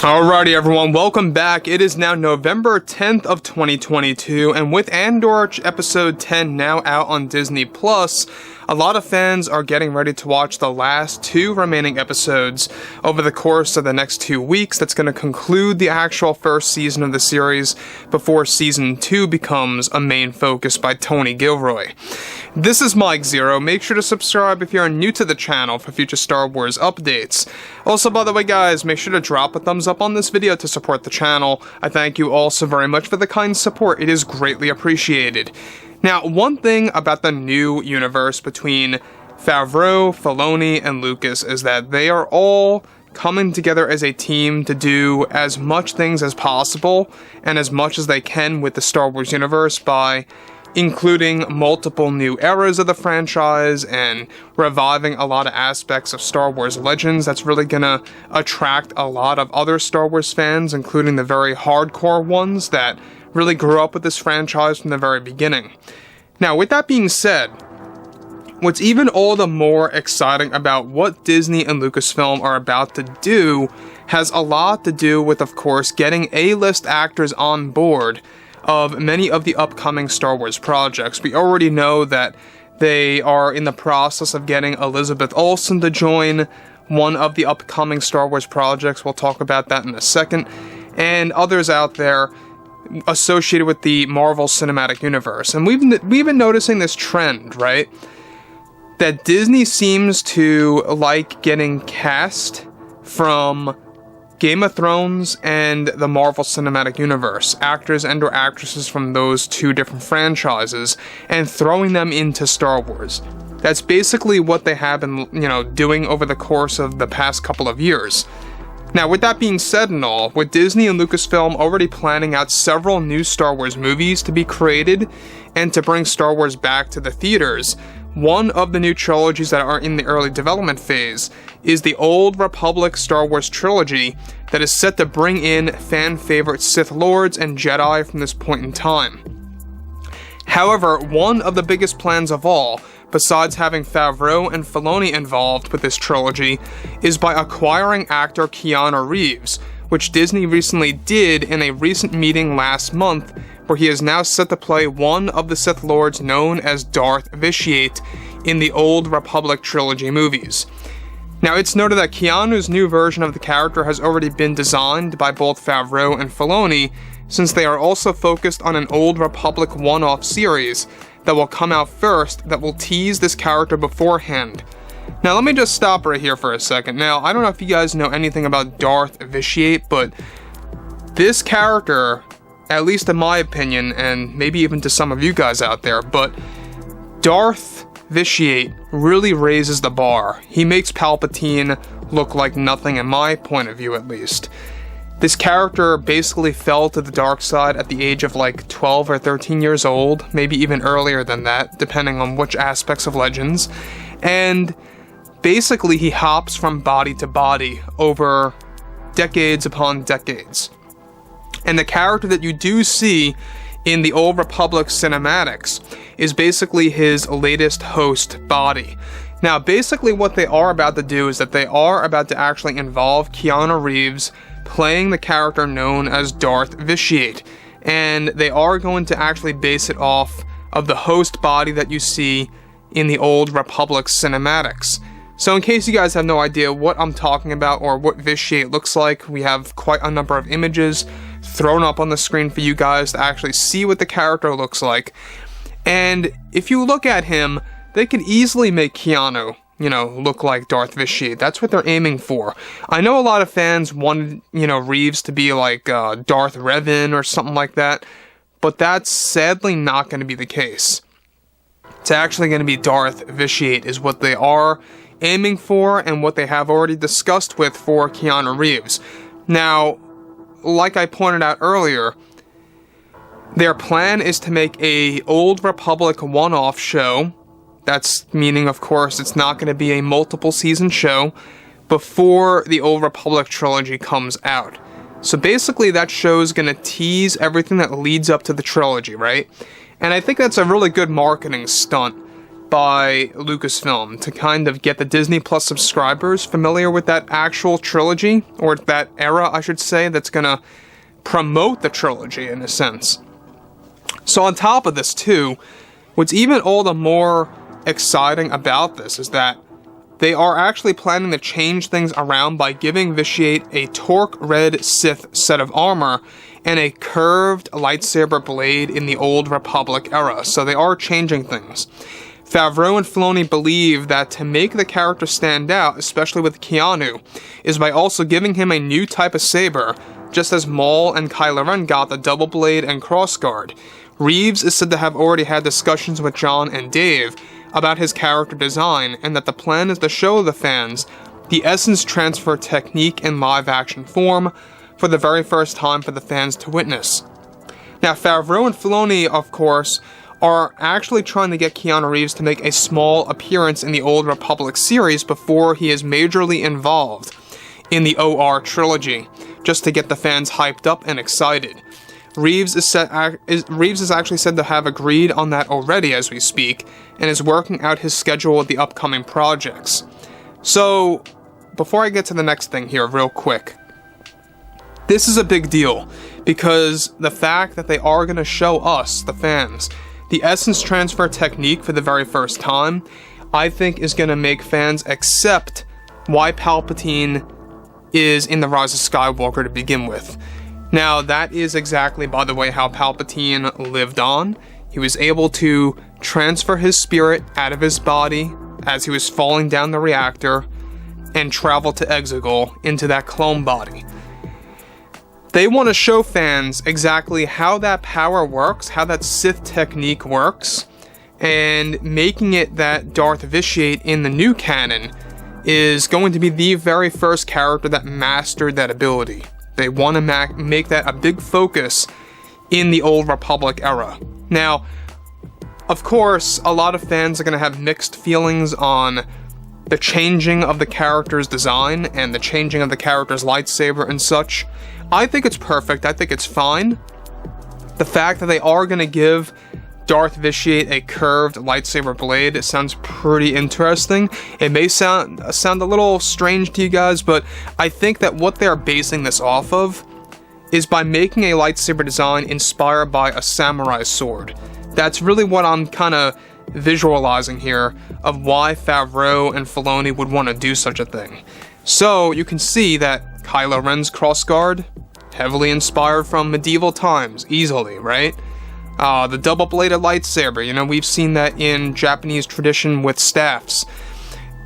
Alrighty everyone, welcome back. It is now November 10th of 2022, and with Andor episode 10 now out on Disney+, a lot of fans are getting ready to watch the last two remaining episodes over the course of the next 2 weeks. That's going to conclude the actual first season of the series before season 2 becomes a main focus by Tony Gilroy. This is Mike Zero. Make sure to subscribe if you're new to the channel for future Star Wars updates. Also, by the way guys, make sure to drop a thumbs up on this video to support the channel. I thank you all so very much for the kind support. It is greatly appreciated. Now, one thing about the new universe between Favreau, Filoni, and Lucas is that they are all coming together as a team to do as much things as possible and as much as they can with the Star Wars universe by including multiple new eras of the franchise and reviving a lot of aspects of Star Wars Legends. That's really gonna attract a lot of other Star Wars fans, including the very hardcore ones that really grew up with this franchise from the very beginning. Now, with that being said, what's even all the more exciting about what Disney and Lucasfilm are about to do has a lot to do with, of course, getting A-list actors on board of many of the upcoming Star Wars projects. We already know that they are in the process of getting Elizabeth Olsen to join one of the upcoming Star Wars projects. We'll talk about that in a second. And others out there associated with the Marvel Cinematic Universe. And we've been noticing this trend, right? That Disney seems to like getting cast from Game of Thrones and the Marvel Cinematic Universe, actors and or actresses from those two different franchises, and throwing them into Star Wars. That's basically what they have been, doing over the course of the past couple of years. Now, with that being said and all, with Disney and Lucasfilm already planning out several new Star Wars movies to be created and to bring Star Wars back to the theaters, one of the new trilogies that are in the early development phase is the Old Republic Star Wars trilogy that is set to bring in fan favorite Sith Lords and Jedi from this point in time. However, one of the biggest plans of all, besides having Favreau and Filoni involved with this trilogy, is by acquiring actor Keanu Reeves, which Disney recently did in a recent meeting last month, where he is now set to play one of the Sith Lords known as Darth Vitiate in the Old Republic trilogy movies. Now, it's noted that Keanu's new version of the character has already been designed by both Favreau and Filoni, since they are also focused on an Old Republic one-off series that will come out first that will tease this character beforehand. Now, let me just stop right here for a second. Now, I don't know if you guys know anything about Darth Vitiate, but this character, at least in my opinion, and maybe even to some of you guys out there, but Darth Vitiate really raises the bar. He makes Palpatine look like nothing in my point of view, at least. This character basically fell to the dark side at the age of like 12 or 13 years old, maybe even earlier than that, depending on which aspects of Legends, and basically he hops from body to body over decades upon decades. And the character that you do see in the Old Republic cinematics is basically his latest host body. Now, basically what they are about to do is that they are about to actually involve Keanu Reeves playing the character known as Darth Vitiate, and they are going to actually base it off of the host body that you see in the Old Republic cinematics. So in case you guys have no idea what I'm talking about or what Vitiate looks like, we have quite a number of images thrown up on the screen for you guys to actually see what the character looks like. And if you look at him, they can easily make Keanu, look like Darth Vitiate. That's what they're aiming for. I know a lot of fans wanted, Reeves to be like Darth Revan or something like that, but that's sadly not going to be the case. It's actually going to be Darth Vitiate is what they are aiming for and what they have already discussed with for Keanu Reeves. Now, like I pointed out earlier, their plan is to make a Old Republic one-off show. That's meaning, of course, it's not going to be a multiple season show before the Old Republic trilogy comes out. So basically that show is going to tease everything that leads up to the trilogy, right? And I think that's a really good marketing stunt by Lucasfilm to kind of get the Disney Plus subscribers familiar with that actual trilogy, or that era, I should say, that's gonna promote the trilogy in a sense. So on top of this too, what's even all the more exciting about this is that they are actually planning to change things around by giving Vitiate a Torque Red Sith set of armor and a curved lightsaber blade in the Old Republic era, so they are changing things. Favreau and Filoni believe that to make the character stand out, especially with Keanu, is by also giving him a new type of saber, just as Maul and Kylo Ren got the double blade and crossguard. Reeves is said to have already had discussions with John and Dave about his character design, and that the plan is to show the fans the essence transfer technique in live-action form for the very first time for the fans to witness. Now, Favreau and Filoni, of course, are actually trying to get Keanu Reeves to make a small appearance in the Old Republic series before he is majorly involved in the OR trilogy, just to get the fans hyped up and excited. Reeves is actually said to have agreed on that already as we speak, and is working out his schedule with the upcoming projects. So, before I get to the next thing here real quick, this is a big deal, because the fact that they are going to show us, the fans, the essence transfer technique for the very first time, I think is going to make fans accept why Palpatine is in The Rise of Skywalker to begin with. Now, that is exactly, by the way, how Palpatine lived on. He was able to transfer his spirit out of his body as he was falling down the reactor and travel to Exegol into that clone body. They want to show fans exactly how that power works, how that Sith technique works, and making it that Darth Vitiate in the new canon is going to be the very first character that mastered that ability. They want to make that a big focus in the Old Republic era. Now, of course, a lot of fans are going to have mixed feelings on the changing of the character's design and the changing of the character's lightsaber and such. I think it's perfect. I think it's fine. The fact that they are going to give Darth Vitiate a curved lightsaber blade, it sounds pretty interesting. It may sound a little strange to you guys, but I think that what they're basing this off of is by making a lightsaber design inspired by a samurai sword. That's really what I'm kind of visualizing here of why Favreau and Filoni would want to do such a thing. So you can see that Kylo Ren's crossguard, heavily inspired from medieval times, easily, right? The double-bladed lightsaber, you know, we've seen that in Japanese tradition with staffs,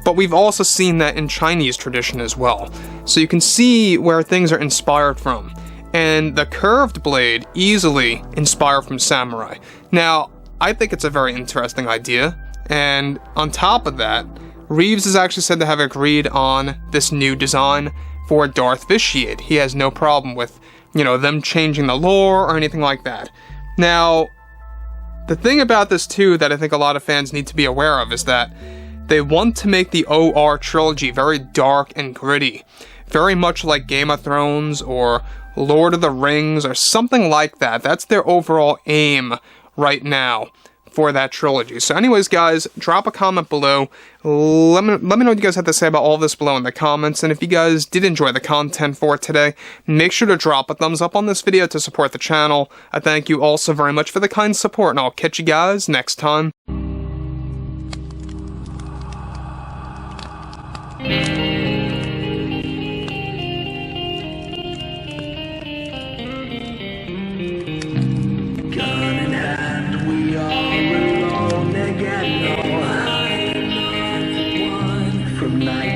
but we've also seen that in Chinese tradition as well. So you can see where things are inspired from. And the curved blade, easily inspired from samurai. Now, I think it's a very interesting idea, and on top of that, Reeves is actually said to have agreed on this new design for Darth Vitiate. He has no problem with, you know, them changing the lore or anything like that. Now, the thing about this too that I think a lot of fans need to be aware of is that they want to make the OR trilogy very dark and gritty, very much like Game of Thrones or Lord of the Rings or something like that. That's their overall aim right now for that trilogy. So anyways, guys, drop a comment below. Let me know what you guys have to say about all this below in the comments. And if you guys did enjoy the content for today, make sure to drop a thumbs up on this video to support the channel. I thank you all so very much for the kind support, and I'll catch you guys next time. From night